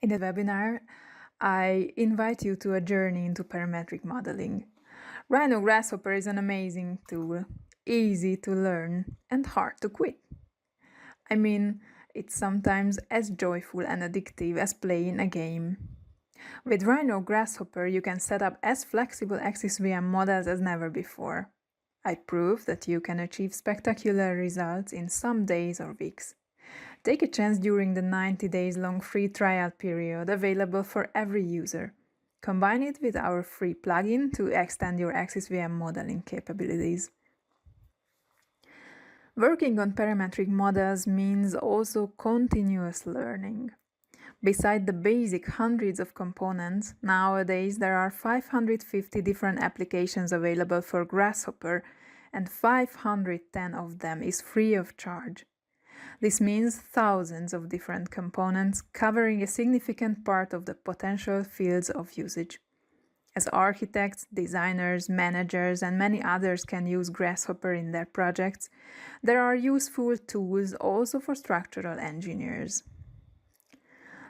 In the webinar, I invite you to a journey into parametric modeling. Rhino Grasshopper is an amazing tool, easy to learn and hard to quit. I mean, it's sometimes as joyful and addictive as playing a game. With Rhino Grasshopper, you can set up as flexible AXISVM models as never before. I prove that you can achieve spectacular results in some days or weeks. Take a chance during the 90 days long free trial period available for every user. Combine it with our free plugin to extend your AXISVM modeling capabilities. Working on parametric models means also continuous learning. Beside the basic hundreds of components, nowadays there are 550 different applications available for Grasshopper, and 510 of them is free of charge. This means thousands of different components covering a significant part of the potential fields of usage. As architects, designers, managers, and many others can use Grasshopper in their projects, there are useful tools also for structural engineers.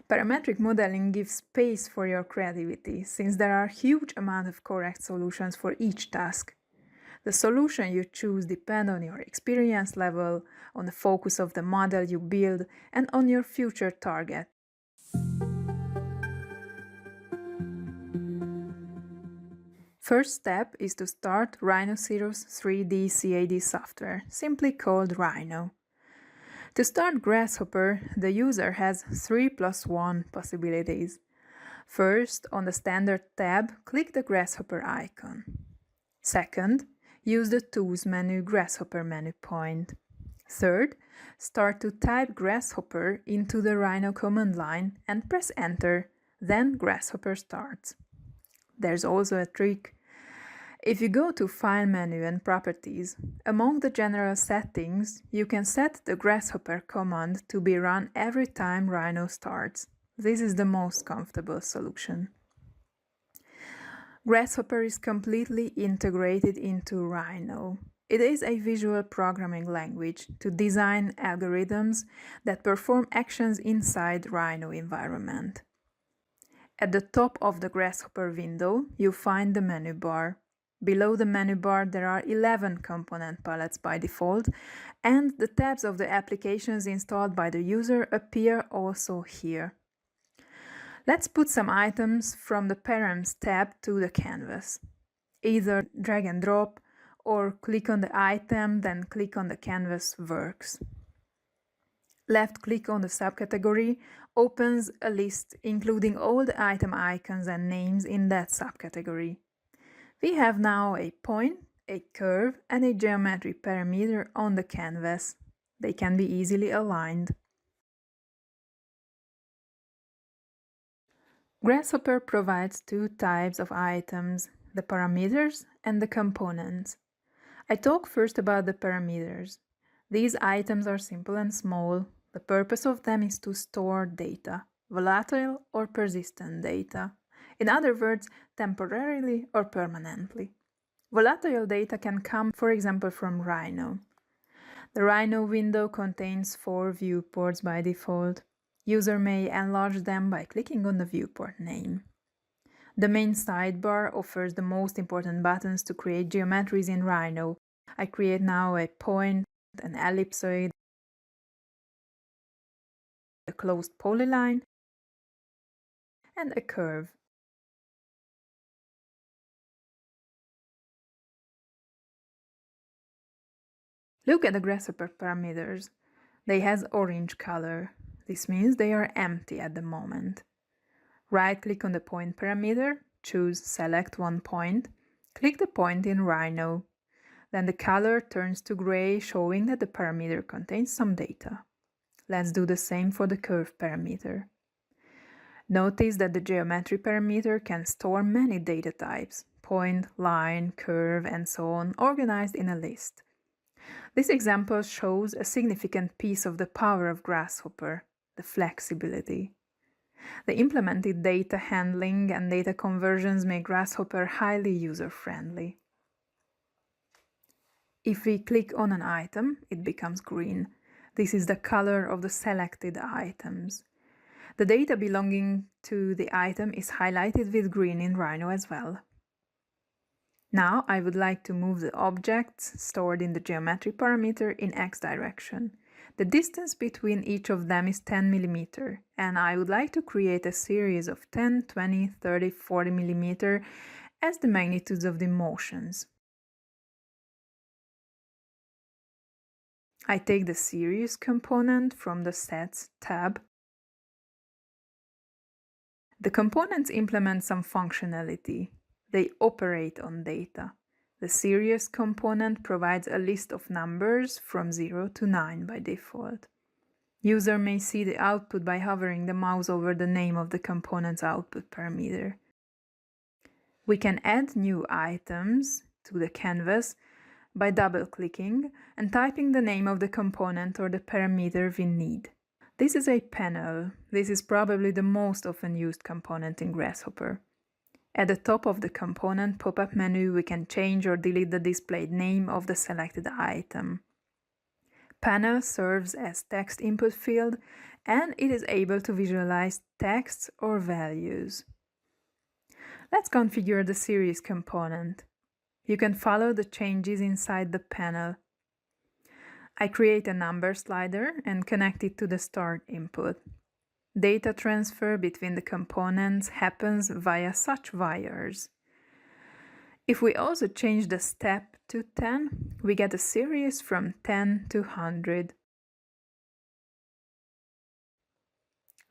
Parametric modeling gives space for your creativity, since there are a huge amount of correct solutions for each task. The solution you choose depends on your experience level, on the focus of the model you build, and on your future target. First step is to start Rhinoceros 3D CAD software, simply called Rhino. To start Grasshopper, the user has 3+1 possibilities. First, on the Standard tab, click the Grasshopper icon. Second, use the Tools menu Grasshopper menu point. Third, start to type Grasshopper into the Rhino command line and press Enter, then Grasshopper starts. There's also a trick. If you go to File menu and Properties, among the general settings, you can set the Grasshopper command to be run every time Rhino starts. This is the most comfortable solution. Grasshopper is completely integrated into Rhino. It is a visual programming language to design algorithms that perform actions inside Rhino environment. At the top of the Grasshopper window, you find the menu bar. Below the menu bar, there are 11 component palettes by default, and the tabs of the applications installed by the user appear also here. Let's put some items from the Params tab to the canvas. Either drag and drop or click on the item, then click on the canvas works. Left click on the subcategory opens a list including all the item icons and names in that subcategory. We have now a point, a curve, and a geometry parameter on the canvas. They can be easily aligned. Grasshopper provides two types of items, the parameters and the components. I talk first about the parameters. These items are simple and small. The purpose of them is to store data, volatile or persistent data. In other words, temporarily or permanently. Volatile data can come, for example, from Rhino. The Rhino window contains 4 viewports by default. User may enlarge them by clicking on the viewport name. The main sidebar offers the most important buttons to create geometries in Rhino. I create now a point, an ellipsoid, a closed polyline, and a curve. Look at the Grasshopper parameters. They have orange color. This means they are empty at the moment. Right-click on the point parameter, choose Select one point, click the point in Rhino. Then the color turns to gray, showing that the parameter contains some data. Let's do the same for the curve parameter. Notice that the geometry parameter can store many data types, point, line, curve, and so on, organized in a list. This example shows a significant piece of the power of Grasshopper, the flexibility. The implemented data handling and data conversions make Grasshopper highly user-friendly. If we click on an item, it becomes green. This is the color of the selected items. The data belonging to the item is highlighted with green in Rhino as well. Now I would like to move the objects stored in the geometry parameter in x direction. The distance between each of them is 10 mm, and I would like to create a series of 10, 20, 30, 40 mm as the magnitudes of the motions. I take the series component from the Sets tab. The components implement some functionality. They operate on data. The series component provides a list of numbers from 0 to 9 by default. User may see the output by hovering the mouse over the name of the component's output parameter. We can add new items to the canvas by double-clicking and typing the name of the component or the parameter we need. This is a panel. This is probably the most often used component in Grasshopper. At the top of the component pop-up menu, we can change or delete the displayed name of the selected item. Panel serves as text input field, and it is able to visualize text or values. Let's configure the series component. You can follow the changes inside the panel. I create a number slider and connect it to the start input. Data transfer between the components happens via such wires. If we also change the step to 10, we get a series from 10 to 100.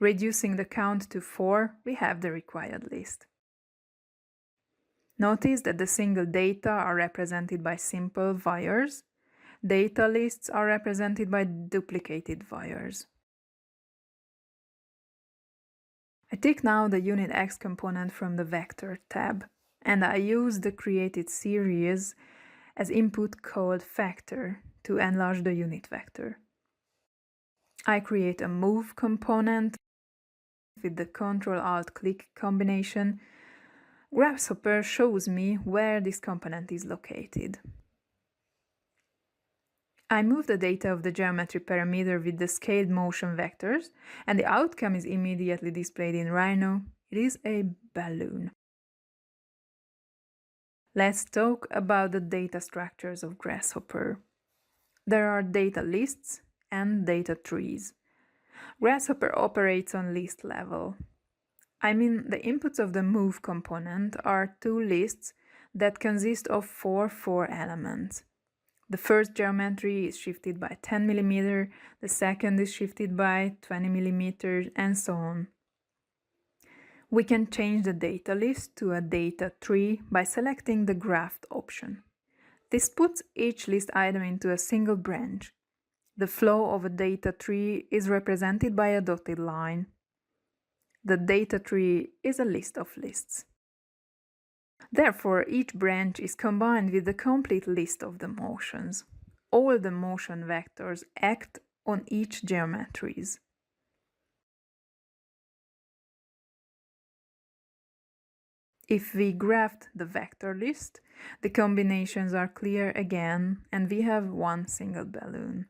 Reducing the count to 4, we have the required list. Notice that the single data are represented by simple wires. Data lists are represented by duplicated wires. I take now the unit X component from the Vector tab, and I use the created series as input called factor to enlarge the unit vector. I create a move component with the Ctrl-Alt-Click combination. Grasshopper shows me where this component is located. I move the data of the geometry parameter with the scaled motion vectors, and the outcome is immediately displayed in Rhino. It is a balloon. Let's talk about the data structures of Grasshopper. There are data lists and data trees. Grasshopper operates on list level. I mean, the inputs of the move component are two lists that consist of four elements. The first geometry is shifted by 10 mm, the second is shifted by 20 mm, and so on. We can change the data list to a data tree by selecting the graphed option. This puts each list item into a single branch. The flow of a data tree is represented by a dotted line. The data tree is a list of lists. Therefore, each branch is combined with the complete list of the motions. All the motion vectors act on each geometries. If we graphed the vector list, the combinations are clear again, and we have one single balloon.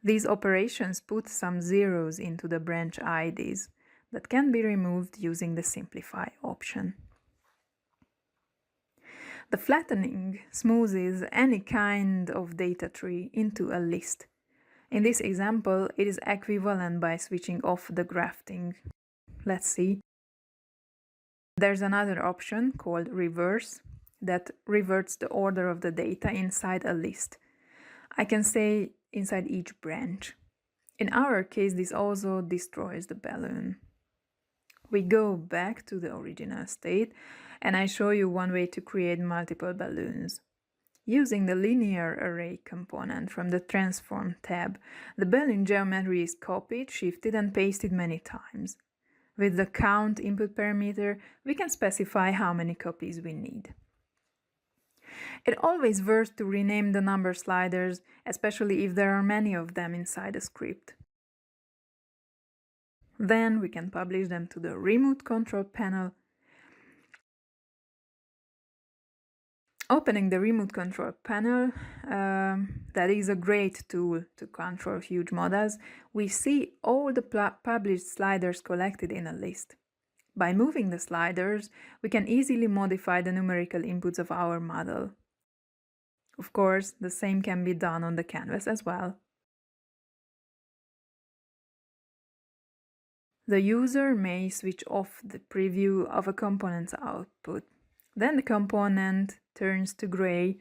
These operations put some zeros into the branch IDs that can be removed using the Simplify option. The flattening smoothes any kind of data tree into a list. In this example, it is equivalent by switching off the grafting. Let's see. There's another option called reverse that reverts the order of the data inside a list. I can say inside each branch. In our case, this also destroys the balloon. We go back to the original state, and I show you one way to create multiple balloons. Using the linear array component from the Transform tab, the balloon geometry is copied, shifted, and pasted many times. With the count input parameter, we can specify how many copies we need. It always works to rename the number sliders, especially if there are many of them inside a script. Then we can publish them to the Remote Control panel. Opening the remote control panel, that is a great tool to control huge models, we see all the published sliders collected in a list. By moving the sliders, we can easily modify the numerical inputs of our model. Of course, the same can be done on the canvas as well. The user may switch off the preview of a component's output. Then the component turns to gray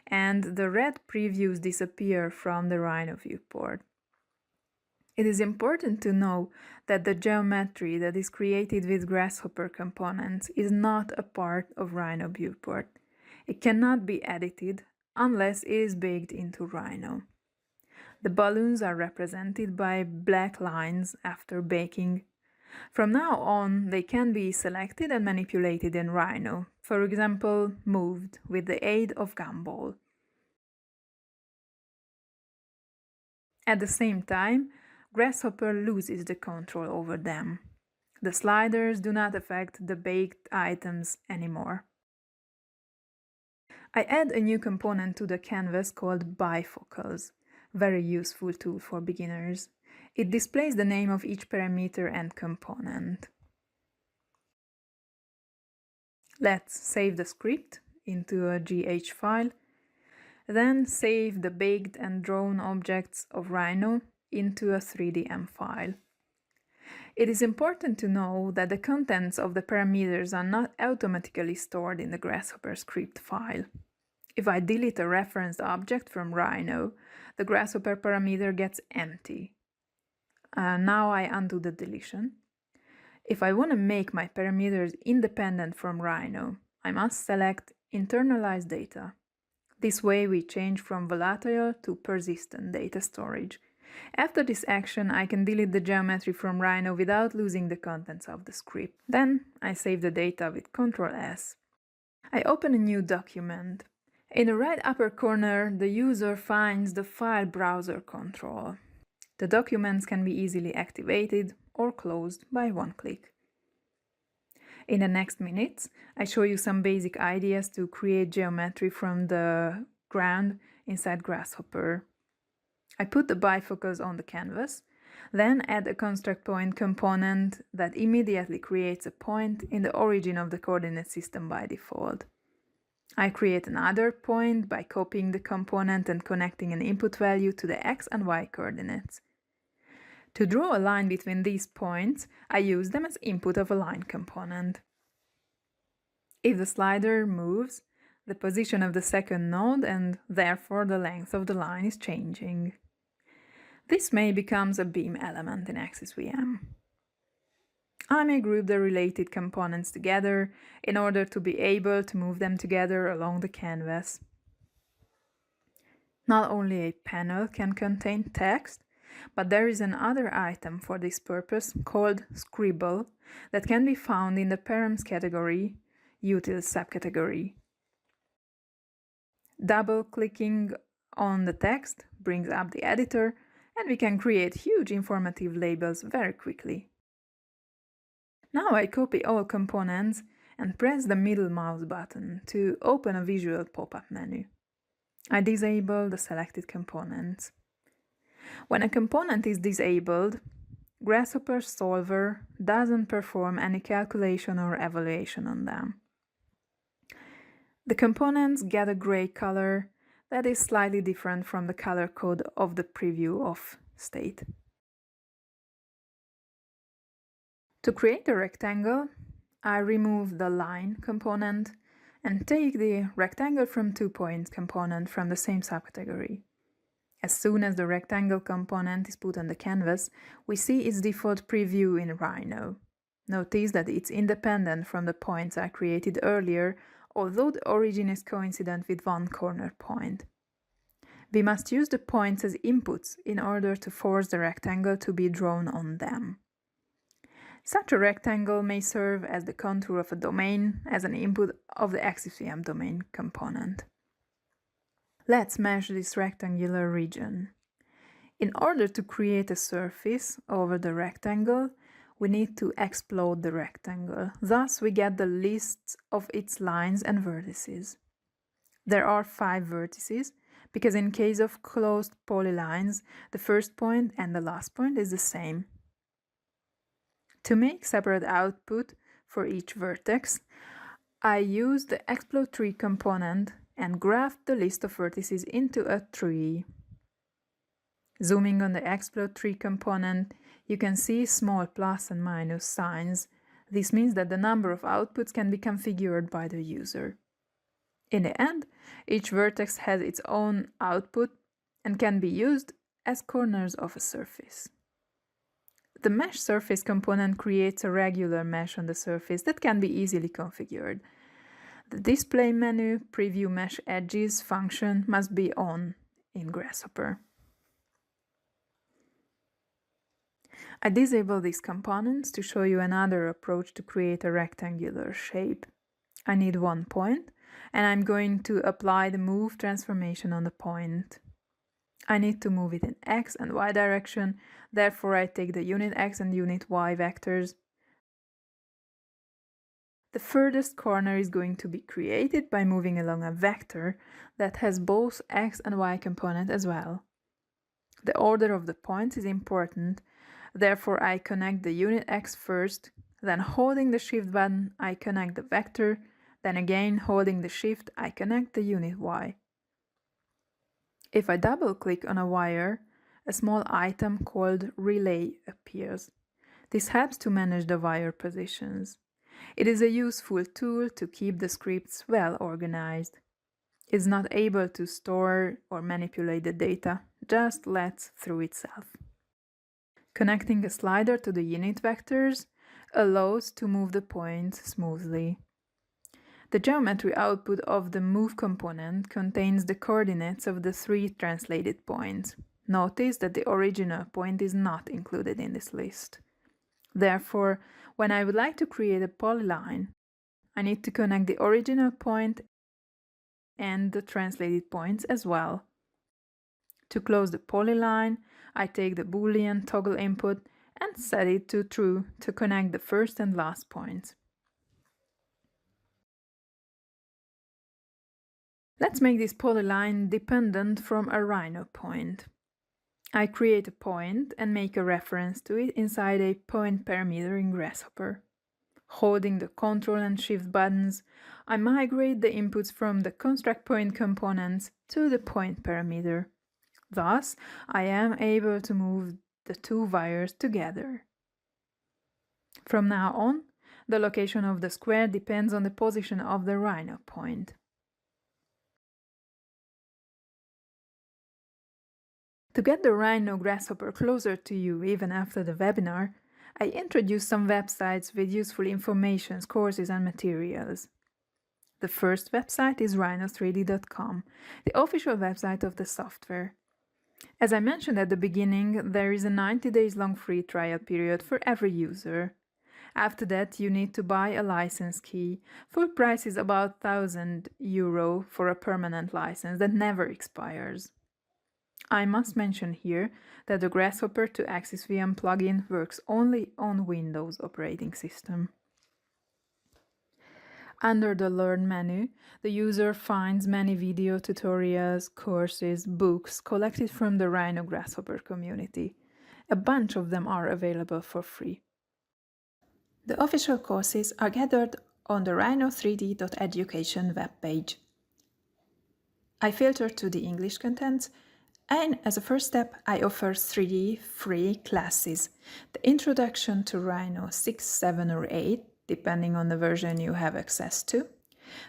and the red previews disappear from the Rhino viewport. It is important to know that the geometry that is created with Grasshopper components is not a part of Rhino viewport. It cannot be edited unless it is baked into Rhino. The balloons are represented by black lines after baking. From now on, they can be selected and manipulated in Rhino, for example, moved with the aid of gumball. At the same time, Grasshopper loses the control over them. The sliders do not affect the baked items anymore. I add a new component to the canvas called bifocals, very useful tool for beginners. It displays the name of each parameter and component. Let's save the script into a GH file, then save the baked and drawn objects of Rhino into a 3DM file. It is important to know that the contents of the parameters are not automatically stored in the Grasshopper script file. If I delete a referenced object from Rhino, the Grasshopper parameter gets empty. Now I undo the deletion. If I want to make my parameters independent from Rhino, I must select Internalize Data. This way we change from volatile to persistent data storage. After this action, I can delete the geometry from Rhino without losing the contents of the script. Then I save the data with Ctrl+S. I open a new document. In the right upper corner, the user finds the File Browser control. The documents can be easily activated or closed by one click. In the next minutes, I show you some basic ideas to create geometry from the ground inside Grasshopper. I put the bifocals on the canvas, then add a construct point component that immediately creates a point in the origin of the coordinate system by default. I create another point by copying the component and connecting an input value to the x and y coordinates. To draw a line between these points, I use them as input of a line component. If the slider moves, the position of the second node and therefore the length of the line is changing. This may become a beam element in AXISVM. I may group the related components together in order to be able to move them together along the canvas. Not only a panel can contain text, but there is another item for this purpose called Scribble that can be found in the params category, utils subcategory. Double-clicking on the text brings up the editor, and we can create huge informative labels very quickly. Now I copy all components and press the middle mouse button to open a visual pop-up menu. I disable the selected components. When a component is disabled, Grasshopper Solver doesn't perform any calculation or evaluation on them. The components get a gray color that is slightly different from the color code of the preview of state. To create a rectangle, I remove the line component and take the rectangle from 2 points component from the same subcategory. As soon as the rectangle component is put on the canvas, we see its default preview in Rhino. Notice that it's independent from the points I created earlier, although the origin is coincident with one corner point. We must use the points as inputs in order to force the rectangle to be drawn on them. Such a rectangle may serve as the contour of a domain as an input of the AXISVM domain component. Let's mesh this rectangular region. In order to create a surface over the rectangle, we need to explode the rectangle. Thus, we get the lists of its lines and vertices. There are 5 vertices, because in case of closed polylines, the first point and the last point is the same. To make separate output for each vertex, I use the explode tree component and graphed the list of vertices into a tree. Zooming on the explode tree component, you can see small plus and minus signs. This means that the number of outputs can be configured by the user. In the end, each vertex has its own output and can be used as corners of a surface. The mesh surface component creates a regular mesh on the surface that can be easily configured. The display menu preview mesh edges function must be on in Grasshopper. I disable these components to show you another approach to create a rectangular shape. I need one point, and I'm going to apply the move transformation on the point. I need to move it in x and y direction, therefore I take the unit x and unit y vectors. The furthest corner is going to be created by moving along a vector that has both x and y component as well. The order of the points is important, therefore I connect the unit x first, then holding the shift button I connect the vector, then again holding the shift I connect the unit y. If I double-click on a wire, a small item called relay appears. This helps to manage the wire positions. It is a useful tool to keep the scripts well organized. It's not able to store or manipulate the data, just lets through itself. Connecting a slider to the unit vectors allows to move the points smoothly. The geometry output of the move component contains the coordinates of the 3 translated points. Notice that the original point is not included in this list. Therefore, when I would like to create a polyline, I need to connect the original point and the translated points as well. To close the polyline, I take the Boolean toggle input and set it to true to connect the first and last points. Let's make this polyline dependent from a Rhino point. I create a point and make a reference to it inside a point parameter in Grasshopper. Holding the Ctrl and Shift buttons, I migrate the inputs from the construct point components to the point parameter. Thus, I am able to move the 2 wires together. From now on, the location of the square depends on the position of the Rhino point. To get the Rhino Grasshopper closer to you even after the webinar, I introduced some websites with useful information, courses and materials. The first website is rhino3d.com, the official website of the software. As I mentioned at the beginning, there is a 90 days long free trial period for every user. After that, you need to buy a license key. Full price is about €1,000 for a permanent license that never expires. I must mention here that the Grasshopper to AXISVM plugin works only on Windows operating system. Under the Learn menu, the user finds many video tutorials, courses, books collected from the Rhino Grasshopper community. A bunch of them are available for free. The official courses are gathered on the rhino3d.education webpage. I filter to the English contents, and as a first step, I offer 3D free classes. The Introduction to Rhino 6, 7 or 8, depending on the version you have access to.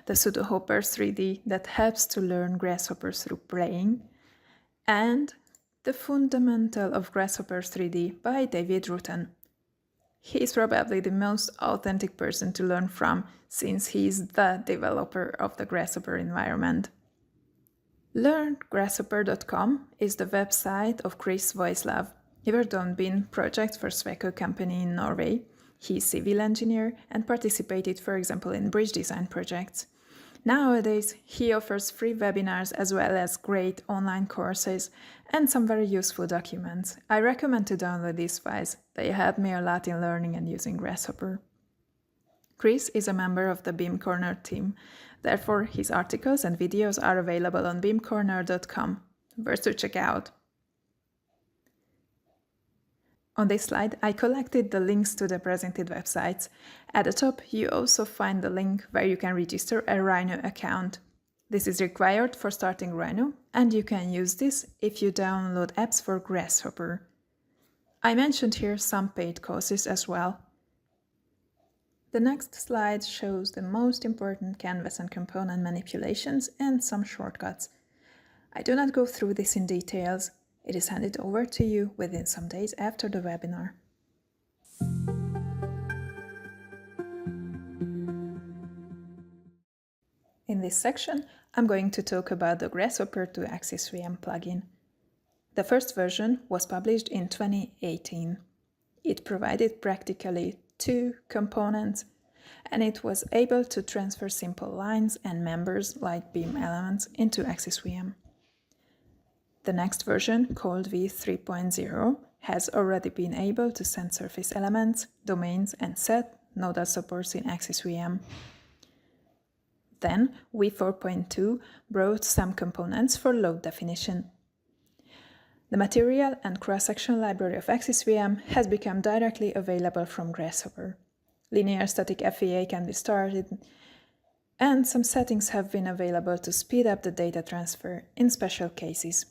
The Pseudo-Hopper 3D that helps to learn Grasshopper through playing. And The Fundamental of Grasshopper 3D by David Rutten. He is probably the most authentic person to learn from, since he is the developer of the Grasshopper environment. LearnGrasshopper.com is the website of Chris Voislav. He worked on BIN projects for Sweco company in Norway. He is civil engineer and participated, for example, in bridge design projects. Nowadays, he offers free webinars as well as great online courses and some very useful documents. I recommend to download these files. They helped me a lot in learning and using Grasshopper. Chris is a member of the BIM Corner team, Therefore, his articles and videos are available on beamcorner.com. Worth to check out. On this slide, I collected the links to the presented websites. At the top, you also find the link where you can register a Rhino account. This is required for starting Rhino, and you can use this if you download apps for Grasshopper. I mentioned here some paid courses as well. The next slide shows the most important canvas and component manipulations and some shortcuts. I do not go through this in details. It is handed over to you within some days after the webinar. In this section, I'm going to talk about the Grasshopper to AXISVM plugin. The first version was published in 2018. It provided practically 2 components, and it was able to transfer simple lines and members like beam elements into AXISVM. The next version, called v3.0, has already been able to send surface elements, domains, and set nodal supports in AXISVM. Then, v4.2 brought some components for load definition. The material and cross-section library of AXISVM has become directly available from Grasshopper. Linear static FEA can be started, and some settings have been available to speed up the data transfer in special cases.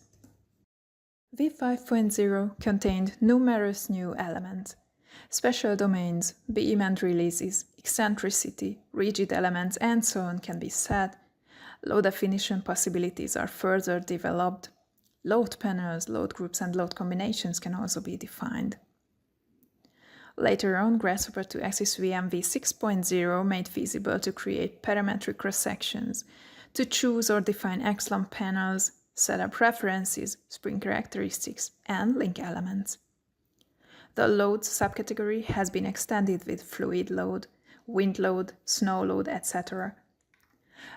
v5.0 contained numerous new elements. Special domains, beam and releases, eccentricity, rigid elements, and so on can be set. Load definition possibilities are further developed. Load panels, load groups, and load combinations can also be defined. Later on, Grasshopper to AXISVM v6.0 made feasible to create parametric cross-sections, to choose or define X-lump panels, set up references, spring characteristics, and link elements. The loads subcategory has been extended with fluid load, wind load, snow load, etc.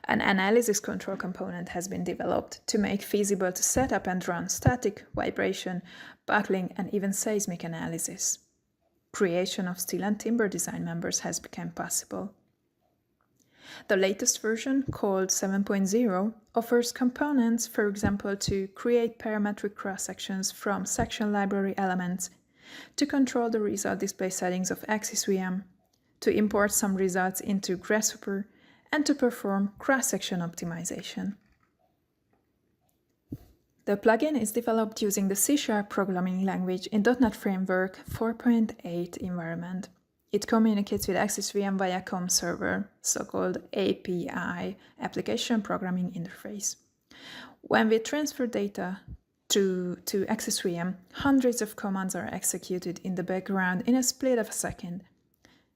An analysis control component has been developed to make feasible to set up and run static, vibration, buckling, and even seismic analysis. Creation of steel and timber design members has become possible. The latest version, called 7.0, offers components, for example, to create parametric cross-sections from section library elements, to control the result display settings of AXISVM, to import some results into Grasshopper, and to perform cross-section optimization. The plugin is developed using the C# programming language in .NET Framework 4.8 environment. It communicates with AXISVM via COM server, so-called API, Application Programming Interface. When we transfer data to AXISVM, hundreds of commands are executed in the background in a split of a second.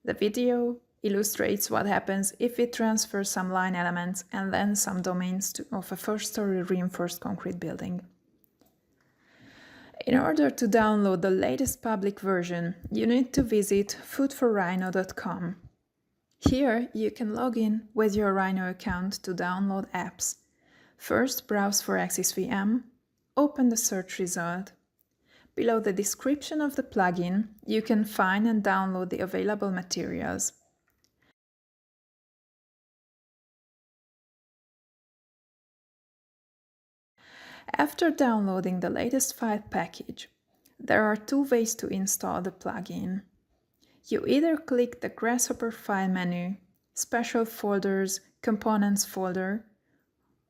The video illustrates what happens if we transfer some line elements and then some domains of a first-story reinforced concrete building. In order to download the latest public version, you need to visit foodforrhino.com. Here, you can log in with your Rhino account to download apps. First, browse for AXISVM, open the search result. Below the description of the plugin, you can find and download the available materials. After downloading the latest file package, there are 2 ways to install the plugin. You either click the Grasshopper file menu, Special Folders, Components folder,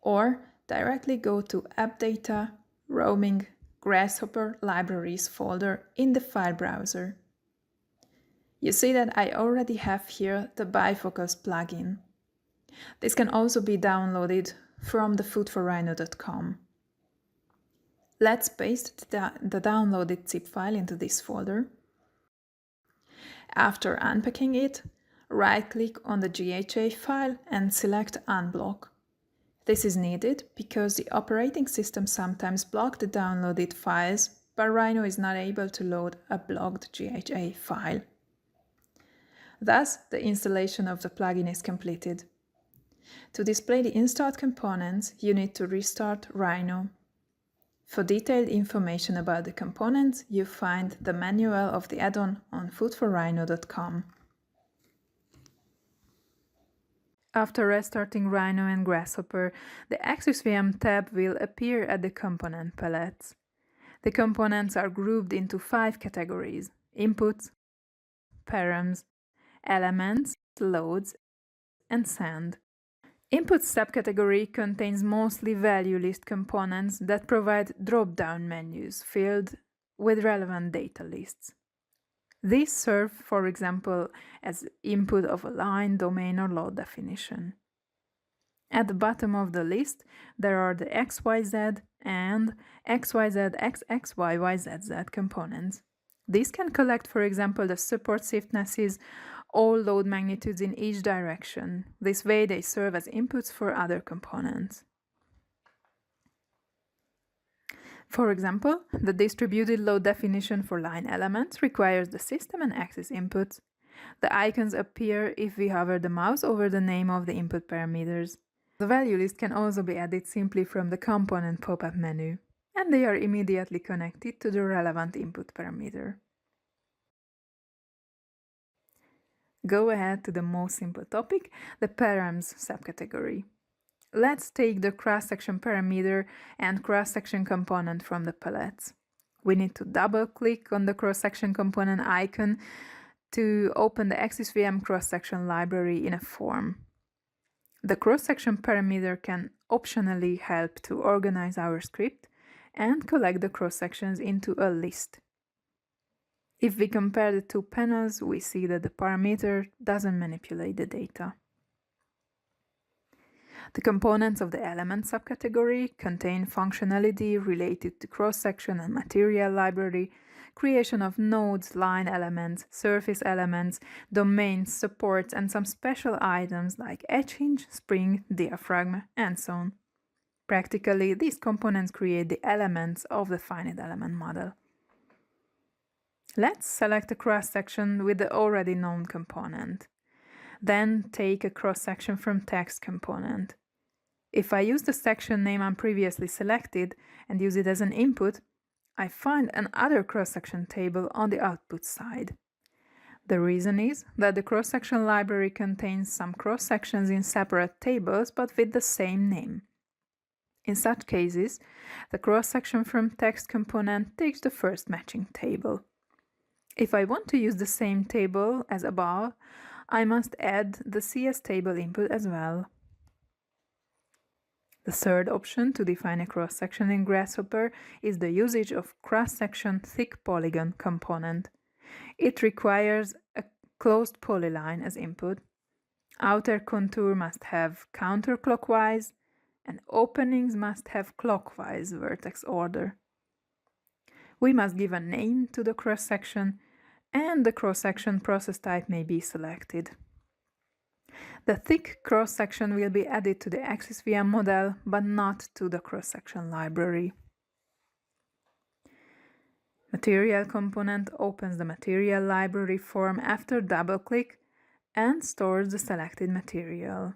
or directly go to App Data, Roaming, Grasshopper Libraries folder in the file browser. You see that I already have here the Bifocus plugin. This can also be downloaded from the foodforrhino.com. Let's paste the downloaded zip file into this folder. After unpacking it, right-click on the GHA file and select Unblock. This is needed because the operating system sometimes blocks the downloaded files, but Rhino is not able to load a blocked GHA file. Thus, the installation of the plugin is completed. To display the installed components, you need to restart Rhino. For detailed information about the components, you find the manual of the add-on on foodforrhino.com. After restarting Rhino and Grasshopper, the AXISVM tab will appear at the component palettes. The components are grouped into 5 categories: inputs, params, elements, loads, and send. Inputs subcategory contains mostly value list components that provide drop-down menus filled with relevant data lists. These serve, for example, as input of a line, domain, or load definition. At the bottom of the list, there are the XYZ and XYZ-XXYYZZ components. These can collect, for example, the support stiffnesses, all load magnitudes in each direction. This way they serve as inputs for other components. For example, the distributed load definition for line elements requires the system and axis inputs. The icons appear if we hover the mouse over the name of the input parameters. The value list can also be added simply from the component pop-up menu, and they are immediately connected to the relevant input parameter. Go ahead to the most simple topic, the params subcategory. Let's take the cross-section parameter and cross-section component from the palettes. We need to double-click on the cross-section component icon to open the AXISVM cross-section library in a form. The cross-section parameter can optionally help to organize our script and collect the cross-sections into a list. If we compare the two panels, we see that the parameter doesn't manipulate the data. The components of the element subcategory contain functionality related to cross-section and material library, creation of nodes, line elements, surface elements, domains, supports, and some special items like edge hinge, spring, diaphragm, and so on. Practically, these components create the elements of the finite element model. Let's select a cross-section with the already known component. Then take a cross-section from text component. If I use the section name I previously selected and use it as an input, I find another cross-section table on the output side. The reason is that the cross-section library contains some cross-sections in separate tables but with the same name. In such cases, the cross-section from text component takes the first matching table. If I want to use the same table as above, I must add the CS table input as well. The third option to define a cross-section in Grasshopper is the usage of cross-section thick polygon component. It requires a closed polyline as input. Outer contour must have counterclockwise, and openings must have clockwise vertex order. We must give a name to the cross-section, and the cross-section process type may be selected. The thick cross-section will be added to the AXISVM model, but not to the cross-section library. Material component opens the material library form after double-click and stores the selected material.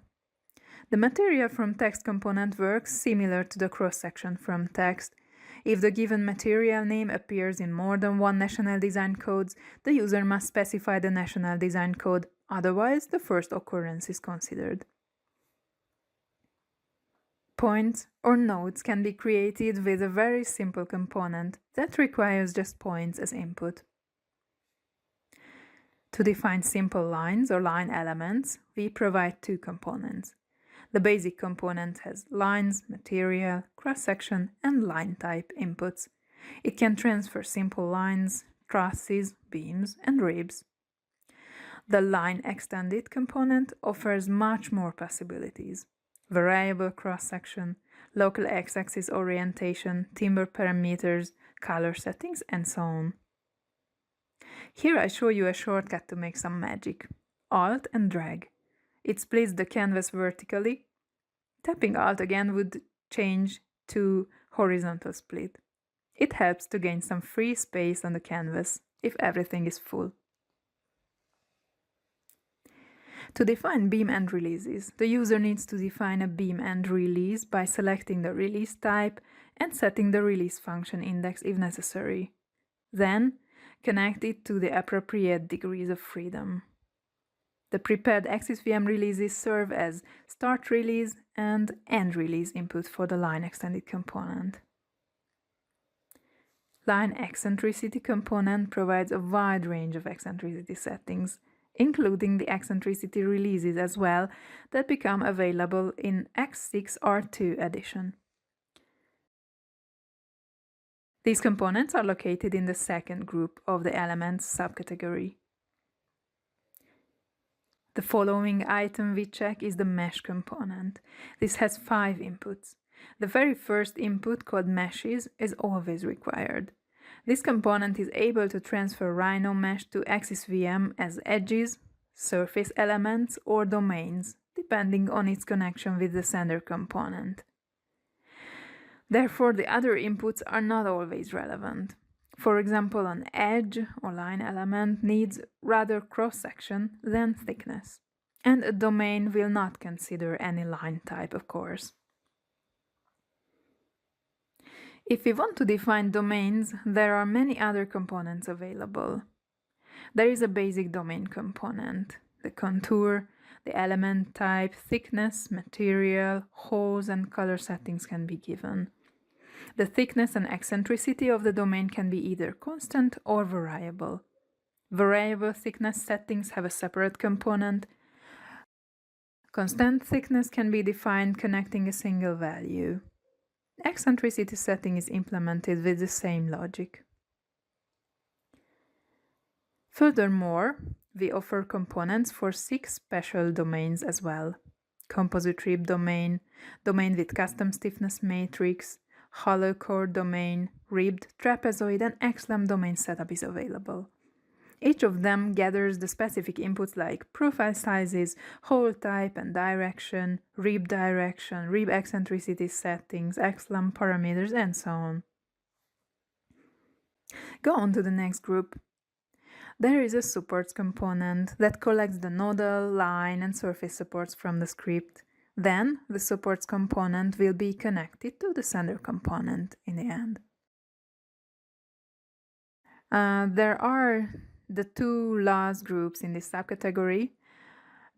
The material from text component works similar to the cross-section from text. If the given material name appears in more than one national design codes, the user must specify the national design code, otherwise the first occurrence is considered. Points or nodes can be created with a very simple component that requires just points as input. To define simple lines or line elements, we provide two components. The basic component has lines, material, cross-section, and line type inputs. It can transfer simple lines, trusses, beams, and ribs. The line extended component offers much more possibilities: variable cross-section, local x-axis orientation, timber parameters, color settings, and so on. Here I show you a shortcut to make some magic. Alt and drag. It splits the canvas vertically. Tapping Alt again would change to horizontal split. It helps to gain some free space on the canvas if everything is full. To define beam end releases, the user needs to define a beam end release by selecting the release type and setting the release function index if necessary. Then, connect it to the appropriate degrees of freedom. The prepared AXISVM releases serve as start release and end release input for the line extended component. Line eccentricity component provides a wide range of eccentricity settings, including the eccentricity releases as well, that become available in X6 R3 edition. These components are located in the second group of the elements subcategory. The following item we check is the mesh component. This has 5 inputs. The very first input, called meshes, is always required. This component is able to transfer Rhino mesh to AXISVM as edges, surface elements, or domains, depending on its connection with the sender component. Therefore, the other inputs are not always relevant. For example, an edge or line element needs rather cross-section than thickness, and a domain will not consider any line type, of course. If we want to define domains, there are many other components available. There is a basic domain component, the contour, the element type, thickness, material, hose, and color settings can be given. The thickness and eccentricity of the domain can be either constant or variable. Variable thickness settings have a separate component. Constant thickness can be defined connecting a single value. Eccentricity setting is implemented with the same logic. Furthermore, we offer components for 6 special domains as well. Composite rib domain, domain with custom stiffness matrix, hollow core domain, ribbed, trapezoid, and X-lam domain setup is available. Each of them gathers the specific inputs like profile sizes, hole type and direction, rib eccentricity settings, X-lam parameters, and so on. Go on to the next group. There is a supports component that collects the nodal, line, and surface supports from the script. Then the supports component will be connected to the sender component in the end. There are the 2 last groups in this subcategory.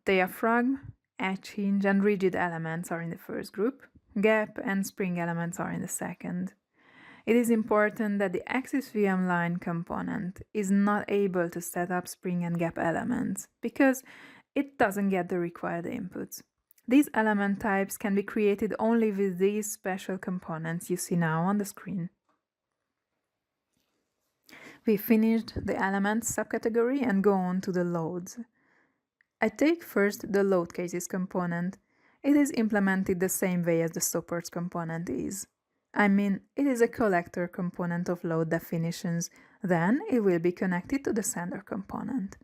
Diaphragm, edge hinge, and rigid elements are in the first group. Gap and spring elements are in the second. It is important that the AXISVM line component is not able to set up spring and gap elements because it doesn't get the required inputs. These element types can be created only with these special components you see now on the screen. We finished the elements subcategory and go on to the loads. I take first the load cases component. It is implemented the same way as the supports component is. I mean, it is a collector component of load definitions, then it will be connected to the sender component.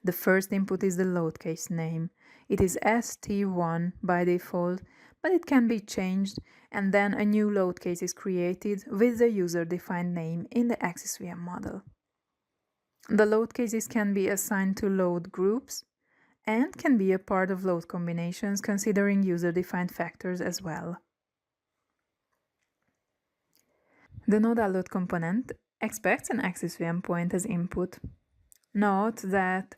The first input is the load case name. It is ST1 by default, but it can be changed, and then a new load case is created with the user-defined name in the AXISVM model. The load cases can be assigned to load groups and can be a part of load combinations considering user-defined factors as well. The nodal load component expects an AXISVM point as input. Note that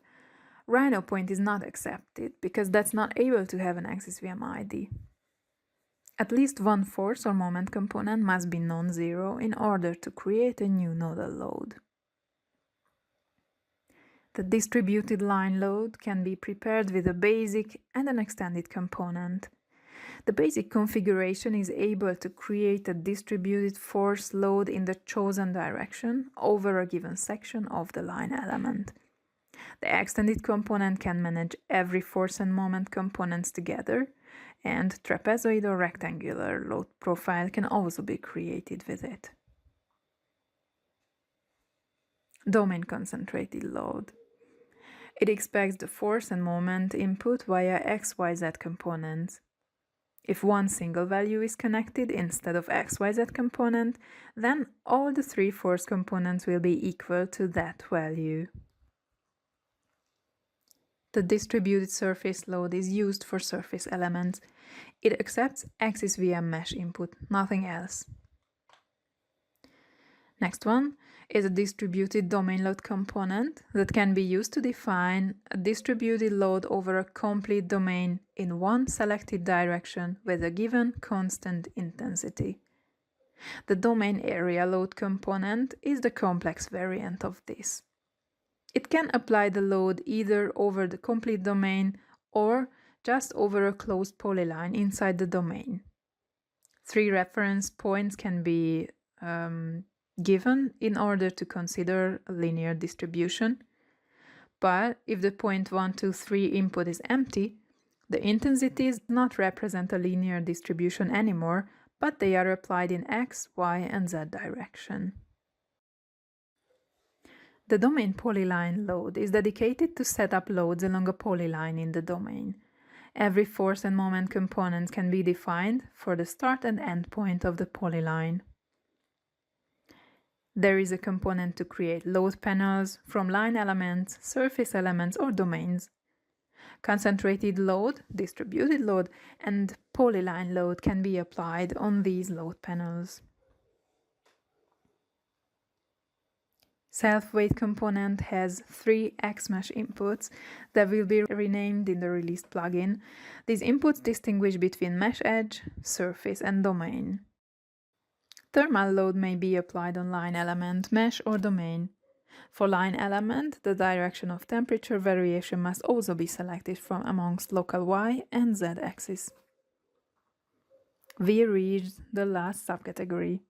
Rhino point is not accepted because that's not able to have an AXISVM ID. At least one force or moment component must be non-zero in order to create a new nodal load. The distributed line load can be prepared with a basic and an extended component. The basic configuration is able to create a distributed force load in the chosen direction over a given section of the line element. The extended component can manage every force and moment components together, and trapezoid or rectangular load profile can also be created with it. Domain concentrated load. It expects the force and moment input via XYZ components. If one single value is connected instead of XYZ component, then all the 3 force components will be equal to that value. The distributed surface load is used for surface elements. It accepts AXISVM mesh input, nothing else. Next one is a distributed domain load component that can be used to define a distributed load over a complete domain in one selected direction with a given constant intensity. The domain area load component is the complex variant of this. It can apply the load either over the complete domain or just over a closed polyline inside the domain. 3 reference points can be given in order to consider a linear distribution. But if the point 1, 2, 3 input is empty, the intensities do not represent a linear distribution anymore, but they are applied in x, y, and z direction. The domain polyline load is dedicated to set up loads along a polyline in the domain. Every force and moment component can be defined for the start and end point of the polyline. There is a component to create load panels from line elements, surface elements, or domains. Concentrated load, distributed load, and polyline load can be applied on these load panels. Self-weight component has 3 XMesh inputs that will be renamed in the released plugin. These inputs distinguish between mesh edge, surface, and domain. Thermal load may be applied on line element, mesh, or domain. For line element, the direction of temperature variation must also be selected from amongst local Y and Z axis. We reached the last subcategory.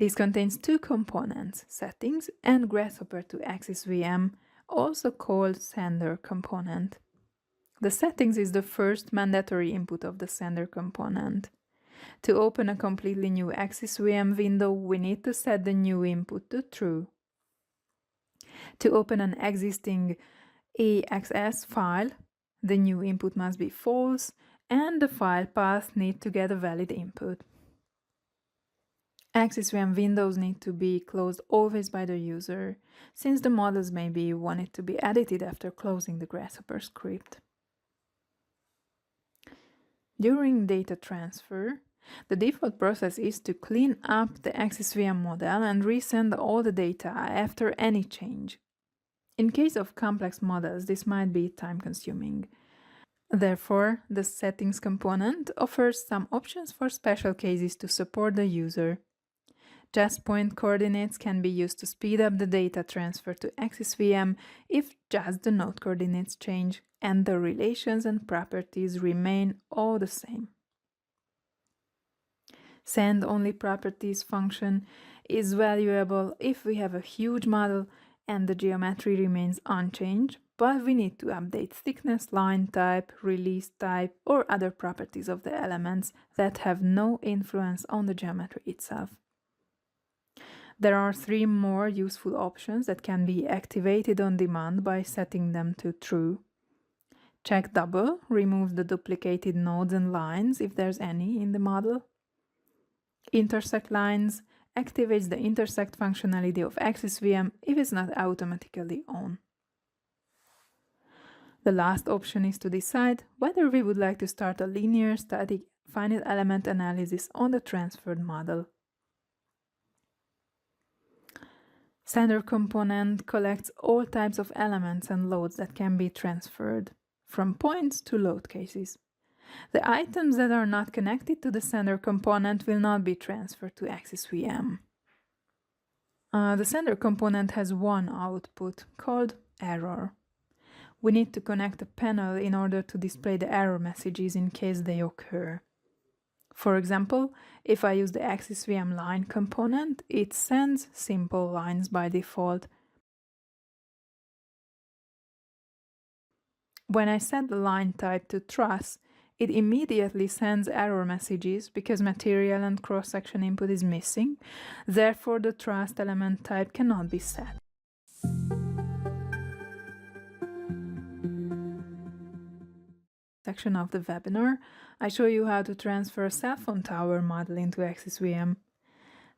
This contains 2 components, settings and Grasshopper to AXISVM, also called sender component. The settings is the first mandatory input of the sender component. To open a completely new AXISVM window, we need to set the new input to true. To open an existing AXS file, the new input must be false, and the file path needs to get a valid input. AXISVM windows need to be closed always by the user, since the models may be wanted to be edited after closing the Grasshopper script. During data transfer, the default process is to clean up the AXISVM model and resend all the data after any change. In case of complex models, this might be time-consuming. Therefore, the settings component offers some options for special cases to support the user. Just point coordinates can be used to speed up the data transfer to AXISVM if just the node coordinates change and the relations and properties remain all the same. Send only properties function is valuable if we have a huge model and the geometry remains unchanged, but we need to update thickness, line type, release type, or other properties of the elements that have no influence on the geometry itself. There are 3 more useful options that can be activated on demand by setting them to true. Check double removes the duplicated nodes and lines if there's any in the model. Intersect lines activates the intersect functionality of AXISVM if it's not automatically on. The last option is to decide whether we would like to start a linear static finite element analysis on the transferred model. Sender component collects all types of elements and loads that can be transferred, from points to load cases. The items that are not connected to the sender component will not be transferred to AXISVM. The sender component has one output called error. We need to connect a panel in order to display the error messages in case they occur. For example, if I use the AXISVM line component, it sends simple lines by default. When I set the line type to truss, it immediately sends error messages because material and cross-section input is missing. Therefore, the trussed element type cannot be set. Section of the webinar, I show you how to transfer a cell phone tower model into AXISVM.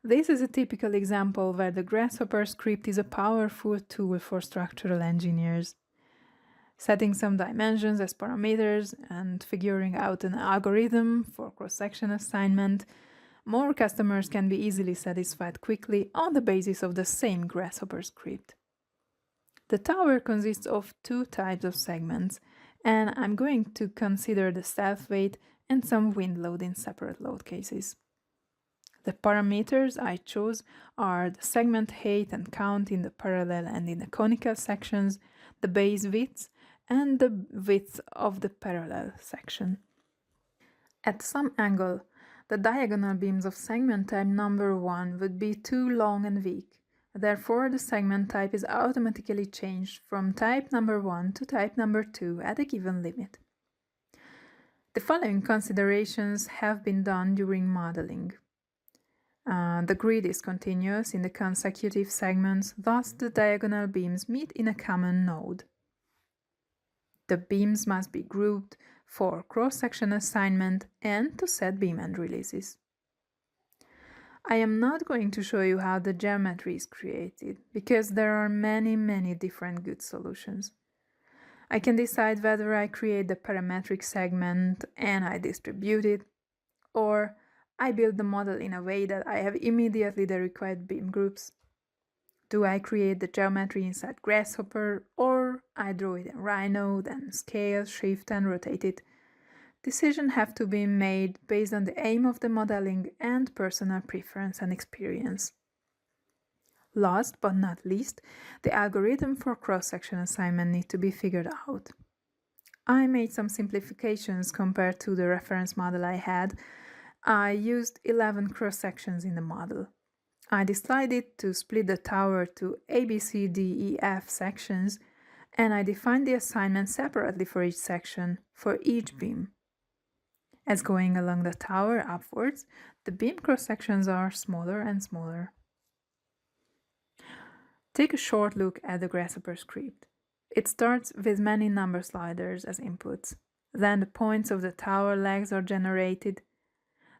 This is a typical example where the Grasshopper script is a powerful tool for structural engineers. Setting some dimensions as parameters and figuring out an algorithm for cross-section assignment more customers can be easily satisfied quickly on the basis of the same Grasshopper script. The tower consists of two types of segments, and I'm going to consider the self-weight and some wind load in separate load cases. The parameters I chose are the segment height and count in the parallel and in the conical sections, the base width, and the width of the parallel section. At some angle, the diagonal beams of segment type number 1 would be too long and weak. Therefore, the segment type is automatically changed from type number 1 to type number 2 at a given limit. The following considerations have been done during modeling. The grid is continuous in the consecutive segments, thus the diagonal beams meet in a common node. The beams must be grouped for cross-section assignment and to set beam end releases. I am not going to show you how the geometry is created, because there are many different good solutions. I can decide whether I create the parametric segment and I distribute it, or I build the model in a way that I have immediately the required beam groups. Do I create the geometry inside Grasshopper, or I draw it in Rhino, then scale, shift and rotate it? Decisions have to be made based on the aim of the modeling and personal preference and experience. Last but not least, the algorithm for cross-section assignment needs to be figured out. I made some simplifications compared to the reference model I had. I used 11 cross-sections in the model. I decided to split the tower to A, B, C, D, E, F sections, and I defined the assignment separately for each section, for each beam. As going along the tower upwards, the beam cross-sections are smaller and smaller. Take a short look at the Grasshopper script. It starts with many number sliders as inputs. Then the points of the tower legs are generated.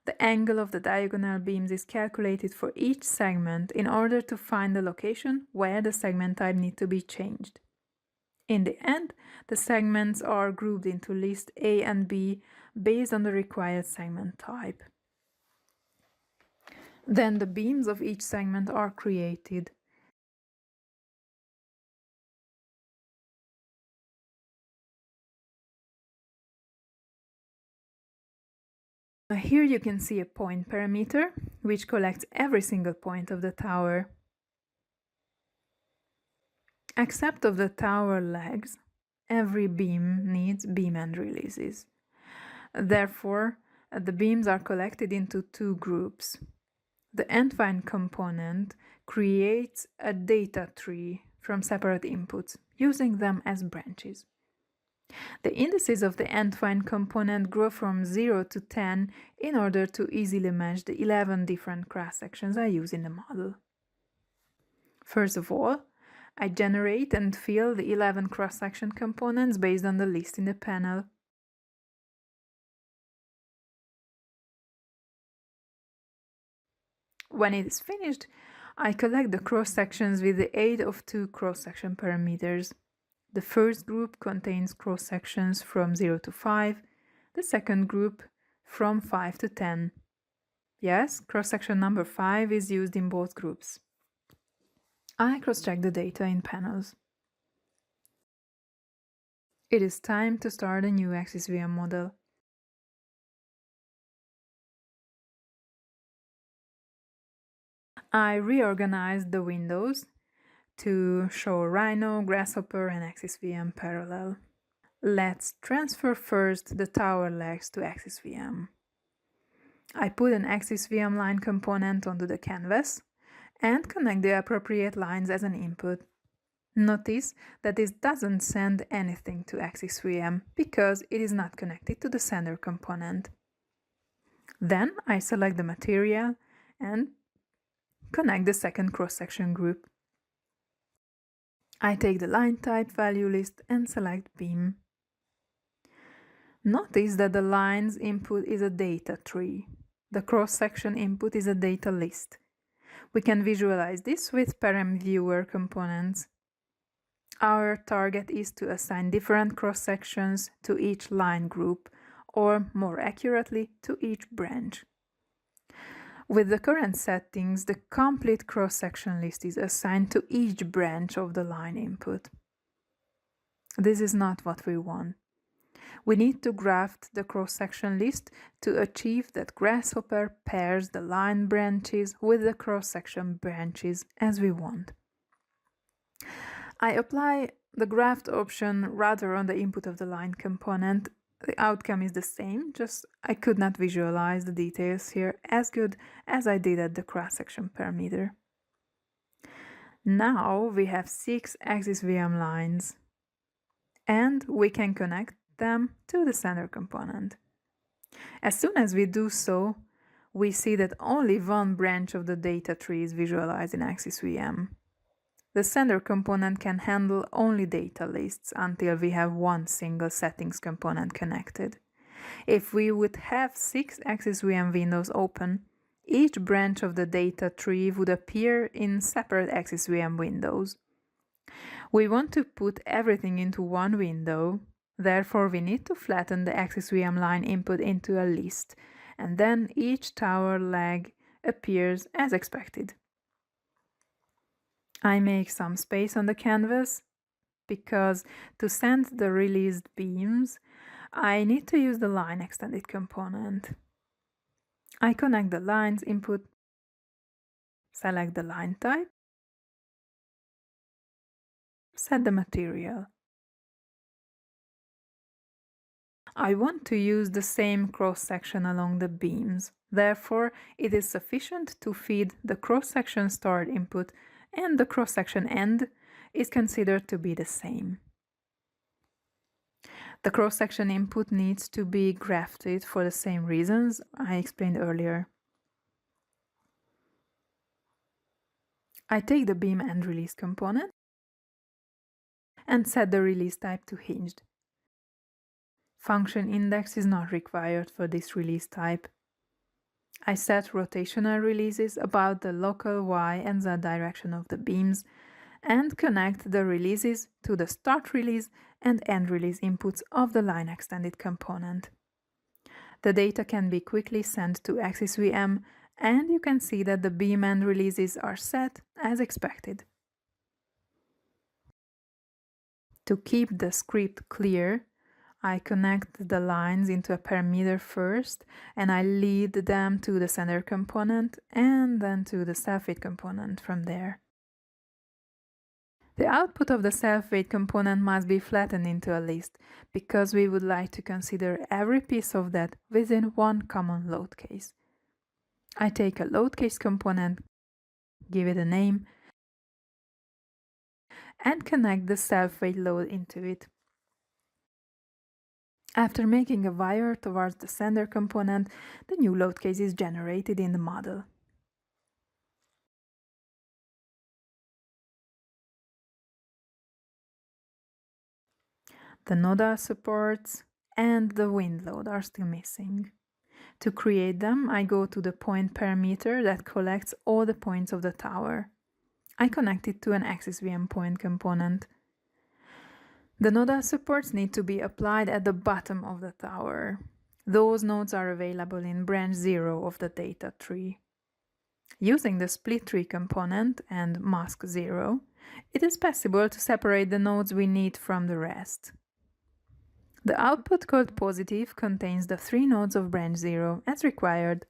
The angle of the diagonal beams is calculated for each segment in order to find the location where the segment type needs to be changed. In the end, the segments are grouped into list A and B based on the required segment type. Then the beams of each segment are created. Here you can see a point parameter, which collects every single point of the tower. Except of the tower legs, every beam needs beam end releases. Therefore, the beams are collected into two groups. The endpoint component creates a data tree from separate inputs, using them as branches. The indices of the endpoint component grow from 0 to 10 in order to easily match the 11 different cross-sections I use in the model. First of all, I generate and fill the 11 cross-section components based on the list in the panel. When it is finished, I collect the cross-sections with the aid of two cross-section parameters. The first group contains cross-sections from 0 to 5, the second group from 5 to 10. Yes, cross-section number 5 is used in both groups. I cross-check the data in panels. It is time to start a new AXISVM model. I reorganized the windows to show Rhino, Grasshopper and AXISVM parallel. Let's transfer first the tower legs to AXISVM. I put an AXISVM line component onto the canvas and connect the appropriate lines as an input. Notice that this doesn't send anything to AXISVM because it is not connected to the sender component. Then I select the material and connect the second cross-section group. I take the line type value list and select beam. Notice that the line's input is a data tree. The cross-section input is a data list. We can visualize this with param viewer components. Our target is to assign different cross-sections to each line group, or more accurately, to each branch. With the current settings, the complete cross-section list is assigned to each branch of the line input. This is not what we want. We need to graft the cross-section list to achieve that Grasshopper pairs the line branches with the cross-section branches as we want. I apply the graft option rather on the input of the line component. The outcome is the same, just I could not visualize the details here as good as I did at the cross-section parameter. Now we have 6 AXISVM lines, and we can connect them to the sender component. As soon as we do so, we see that only one branch of the data tree is visualized in AXISVM. The sender component can handle only data lists until we have one single settings component connected. If we would have 6 AXISVM windows open, each branch of the data tree would appear in separate AXISVM windows. We want to put everything into one window, therefore we need to flatten the AXISVM line input into a list, and then each tower leg appears as expected. I make some space on the canvas because to send the released beams, I need to use the line extended component. I connect the lines input, select the line type, set the material. I want to use the same cross-section along the beams, therefore it is sufficient to feed the cross-section start input, and the cross-section end is considered to be the same. The cross-section input needs to be grafted for the same reasons I explained earlier. I take the beam end release component and set the release type to hinged. Function index is not required for this release type. I set rotational releases about the local Y and Z direction of the beams and connect the releases to the start release and end release inputs of the line extended component. The data can be quickly sent to AXISVM, and you can see that the beam end releases are set as expected. To keep the script clear, I connect the lines into a parameter first, and I lead them to the sender component and then to the self-weight component from there. The output of the self-weight component must be flattened into a list because we would like to consider every piece of that within one common load case. I take a load case component, give it a name, and connect the self-weight load into it. After making a wire towards the sender component, the new load case is generated in the model. The nodal supports and the wind load are still missing. To create them, I go to the point parameter that collects all the points of the tower. I connect it to an AXISVM point component. The nodal supports need to be applied at the bottom of the tower. Those nodes are available in branch 0 of the data tree. Using the split tree component and mask 0, it is possible to separate the nodes we need from the rest. The output called positive contains the 3 nodes of branch 0 as required.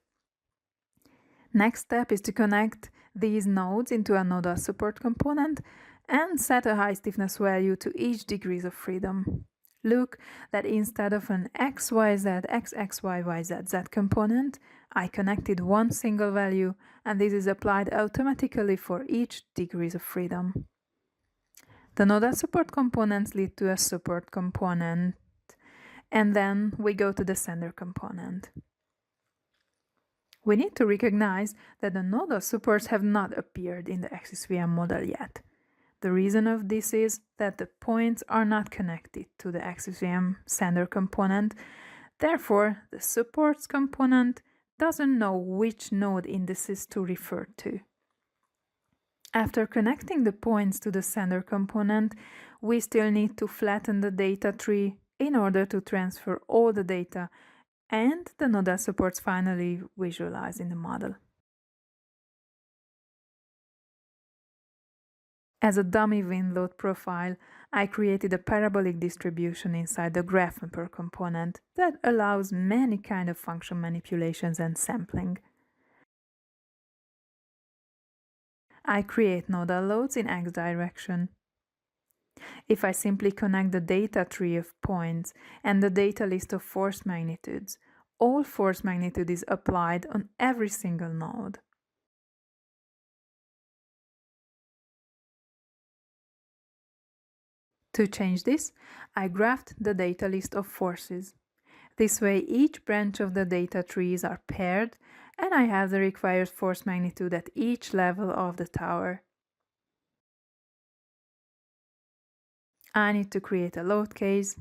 Next step is to connect these nodes into a nodal support component and set a high stiffness value to each degrees of freedom. Look that instead of an XYZ XXYYZZ component, I connected one single value, and this is applied automatically for each degrees of freedom. The nodal support components lead to a support component, and then we go to the sender component. We need to recognize that the nodal supports have not appeared in the AXISVM model yet. The reason of this is that the points are not connected to the AXISVM sender component, therefore the supports component doesn't know which node indices to refer to. After connecting the points to the sender component, we still need to flatten the data tree in order to transfer all the data and the nodal supports finally visualized in the model. As a dummy wind load profile, I created a parabolic distribution inside the Grasshopper component that allows many kind of function manipulations and sampling. I create nodal loads in x direction. If I simply connect the data tree of points and the data list of force magnitudes, all force magnitude is applied on every single node. To change this, I graphed the data list of forces. This way, each branch of the data trees are paired, and I have the required force magnitude at each level of the tower. I need to create a load case,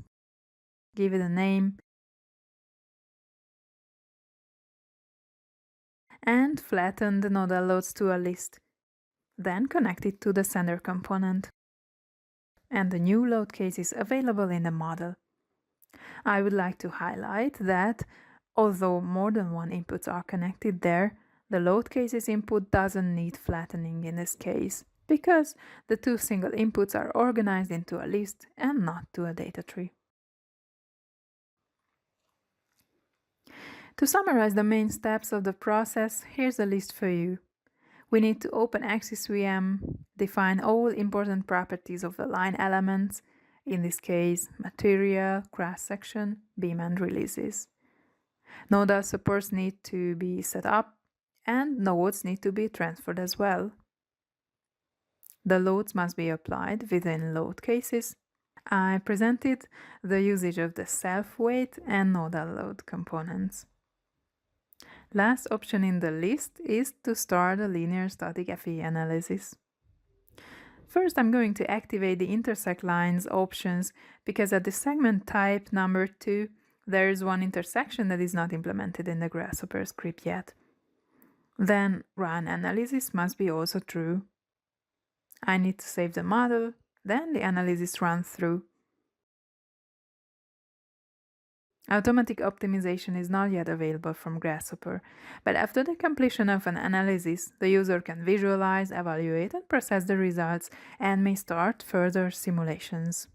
give it a name, and flatten the nodal loads to a list. Then connect it to the sender component. And the new load case is available in the model. I would like to highlight that although more than one inputs are connected there, the load case's input doesn't need flattening in this case, because the two single inputs are organized into a list and not to a data tree. To summarize the main steps of the process, here's a list for you. We need to open AXISVM, define all important properties of the line elements, in this case, material, cross-section, beam and releases. Nodal supports need to be set up, and nodes need to be transferred as well. The loads must be applied within load cases. I presented the usage of the self-weight and nodal load components. Last option in the list is to start a linear static FE analysis. First, I'm going to activate the intersect lines options because at the segment type number 2, there is one intersection that is not implemented in the Grasshopper script yet. Then run analysis must be also true. I need to save the model, then the analysis runs through. Automatic optimization is not yet available from Grasshopper, but after the completion of an analysis, the user can visualize, evaluate, and process the results and may start further simulations.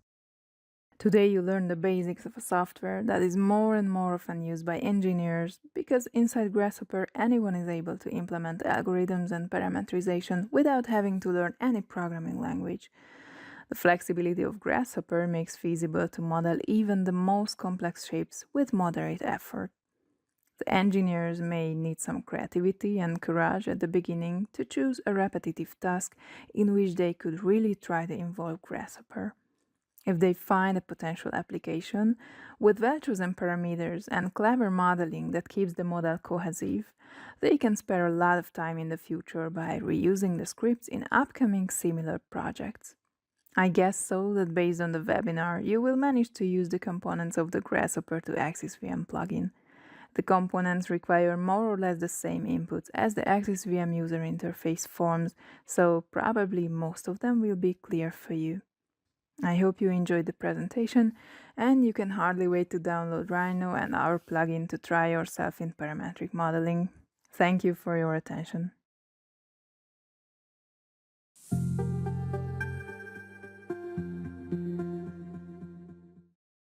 Today you learn the basics of a software that is more and more often used by engineers because inside Grasshopper anyone is able to implement algorithms and parameterization without having to learn any programming language. The flexibility of Grasshopper makes feasible to model even the most complex shapes with moderate effort. The engineers may need some creativity and courage at the beginning to choose a repetitive task in which they could really try to involve Grasshopper. If they find a potential application with well-chosen parameters and clever modeling that keeps the model cohesive, they can spare a lot of time in the future by reusing the scripts in upcoming similar projects. I guess so that based on the webinar, you will manage to use the components of the Grasshopper to AXISVM plugin. The components require more or less the same inputs as the AXISVM user interface forms, so probably most of them will be clear for you. I hope you enjoyed the presentation, and you can hardly wait to download Rhino and our plugin to try yourself in parametric modeling. Thank you for your attention.